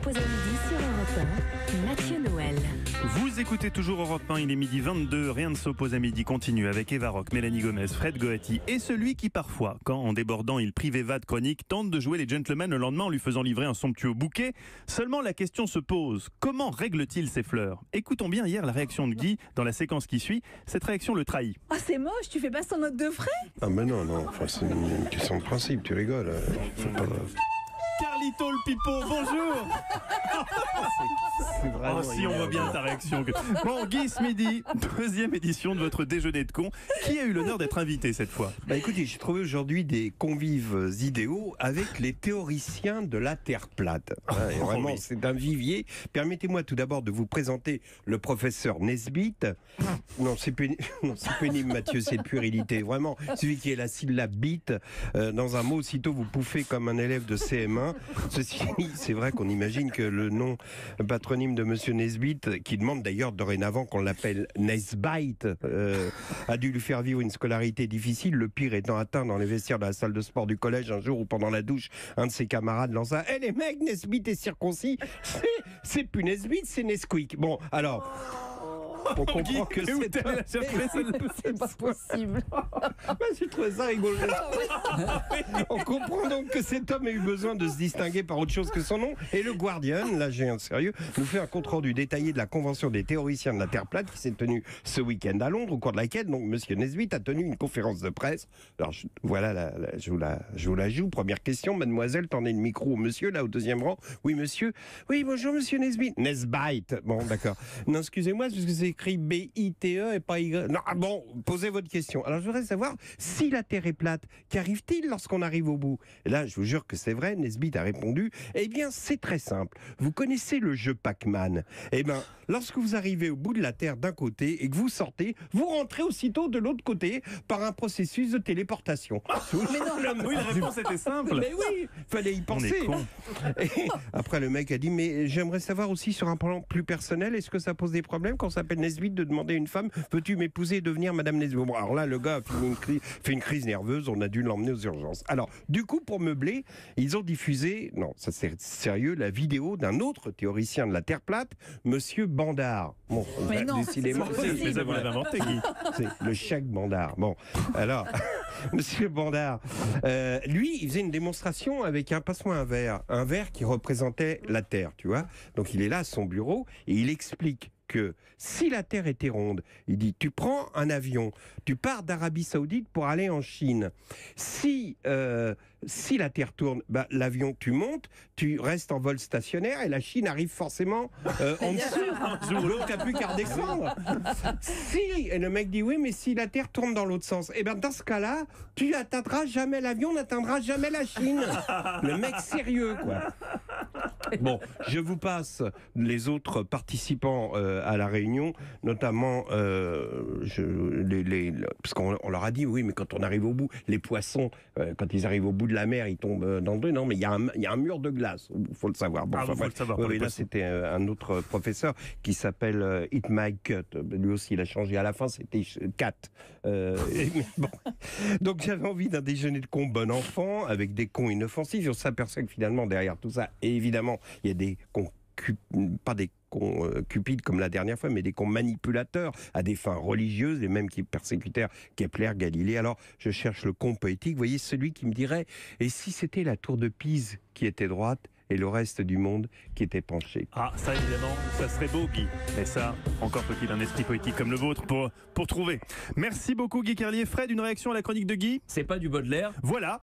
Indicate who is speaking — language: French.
Speaker 1: s'oppose à midi sur Europe 1, Mathieu Noël.
Speaker 2: Vous écoutez toujours Europe 1, il est midi 22, rien ne s'oppose à midi continue avec Eva Rock, Mélanie Gomez, Fred Goati et celui qui parfois, quand en débordant il prive Eva de chronique, tente de jouer les gentlemen le lendemain en lui faisant livrer un somptueux bouquet. Seulement la question se pose, comment règle-t-il ses fleurs? Écoutons bien hier la réaction de Guy dans la séquence qui suit, cette réaction le trahit.
Speaker 3: Oh, c'est moche, tu fais pas son note de frais?
Speaker 4: Ah mais non, enfin, c'est une question de principe, tu rigoles. Faut pas...
Speaker 2: Carlito le pipeau, bonjour.
Speaker 4: C'est vraiment
Speaker 2: Oh si, on voit bien ta réaction. Bon, Guy, ce midi, deuxième édition de votre déjeuner de con. Qui a eu l'honneur d'être invité cette fois?
Speaker 4: Bah écoutez, j'ai trouvé aujourd'hui des convives idéaux avec les théoriciens de la Terre plate. Et vraiment,
Speaker 2: oui.
Speaker 4: c'est un vivier. Permettez-moi tout d'abord de vous présenter le professeur Nesbitt. Non, c'est pénible, Mathieu, c'est de puérilité. Vraiment, celui qui est la syllabe bite. Dans un mot, aussitôt vous pouffez comme un élève de CM1. Ceci dit, c'est vrai qu'on imagine que le nom patronyme de Monsieur Nesbitt, qui demande d'ailleurs dorénavant qu'on l'appelle Nesbite, a dû lui faire vivre une scolarité difficile, le pire étant atteint dans les vestiaires de la salle de sport du collège un jour où pendant la douche, un de ses camarades lança « Eh les mecs, Nesbitt est circoncis, c'est plus Nesbitt, c'est Nesquik ». Bon, alors... On comprend que
Speaker 3: C'est pas possible.
Speaker 4: J'ai trouvé ça rigolo. On comprend donc que cet homme a eu besoin de se distinguer par autre chose que son nom. Et le Guardian, là j'ai un sérieux, nous fait un compte-rendu détaillé de la convention des théoriciens de la Terre plate qui s'est tenue ce week-end à Londres, au cours de laquelle donc Monsieur Nesbitt a tenu une conférence de presse. Alors voilà, je vous la joue. Première question, mademoiselle, tendez le micro au monsieur, là au deuxième rang. Oui monsieur. Oui bonjour monsieur Nesbitt. Nesbite. Bon d'accord. Non excusez-moi parce que c'est écrit B-I-T-E et pas Y. Non, bon, posez votre question. Alors, je voudrais savoir, si la Terre est plate, qu'arrive-t-il lorsqu'on arrive au bout? Et là, je vous jure que c'est vrai, Nesbitt a répondu, eh bien, c'est très simple. Vous connaissez le jeu Pac-Man? Eh bien, lorsque vous arrivez au bout de la Terre d'un côté et que vous sortez, vous rentrez aussitôt de l'autre côté par un processus de téléportation.
Speaker 3: Mais non,
Speaker 2: Oui, la réponse était simple.
Speaker 4: Mais oui, fallait y penser.
Speaker 2: On est con.
Speaker 4: Et après, le mec a dit, mais j'aimerais savoir aussi sur un plan plus personnel, est-ce que ça pose des problèmes quand on s'appelle Nesbitt de demander à une femme, veux-tu m'épouser et devenir Madame Nesbitt? Bon, alors là, le gars a fait une crise nerveuse, on a dû l'emmener aux urgences. Alors, du coup, pour meubler, ils ont diffusé, non, ça c'est sérieux, la vidéo d'un autre théoricien de la Terre plate, Monsieur Bandard. Bon,
Speaker 3: mais non,
Speaker 4: décidément,
Speaker 3: c'est pas possible.
Speaker 2: Mais ça vous l'avez inventé, Guy.
Speaker 4: c'est le chèque Bandard. Bon, alors, Monsieur Bandard, lui, il faisait une démonstration avec passe-moi un verre qui représentait la Terre, tu vois. Donc, il est là à son bureau et il explique que si la Terre était ronde, il dit, tu prends un avion, tu pars d'Arabie Saoudite pour aller en Chine. Si la Terre tourne, bah, l'avion, tu montes, tu restes en vol stationnaire et la Chine arrive forcément en dessous. L'autre n'a plus qu'à redescendre. Si, et le mec dit, oui, mais si la Terre tourne dans l'autre sens, et bien dans ce cas-là, tu n'atteindras jamais l'avion, n'atteindras jamais la Chine. Le mec sérieux, quoi. Bon, je vous passe les autres participants à la réunion, notamment parce qu'on leur a dit, oui, mais quand on arrive au bout, les poissons, quand ils arrivent au bout de la mer, ils tombent dans le dos. Non, mais il y a un mur de glace, il faut le savoir. Bon,
Speaker 2: faut le savoir.
Speaker 4: Oui, là, c'était un autre professeur qui s'appelle It My Cut. Lui aussi, il a changé. À la fin, c'était Cat. Bon. Donc, j'avais envie d'un déjeuner de cons bon enfant, avec des cons inoffensifs. On s'aperçoit que finalement, derrière tout ça, évidemment, il y a des cons, pas des cons cupides comme la dernière fois, mais des cons manipulateurs à des fins religieuses, les mêmes qui persécutèrent Kepler, Galilée. Alors, je cherche le con poétique. Vous voyez, celui qui me dirait, et si c'était la tour de Pise qui était droite et le reste du monde qui était penché?
Speaker 2: Ah, ça évidemment, ça serait beau, Guy. Mais ça, encore faut-il un esprit poétique comme le vôtre pour trouver. Merci beaucoup, Guy Carlier. Fred, une réaction à la chronique de Guy?
Speaker 5: C'est pas du Baudelaire.
Speaker 2: Voilà,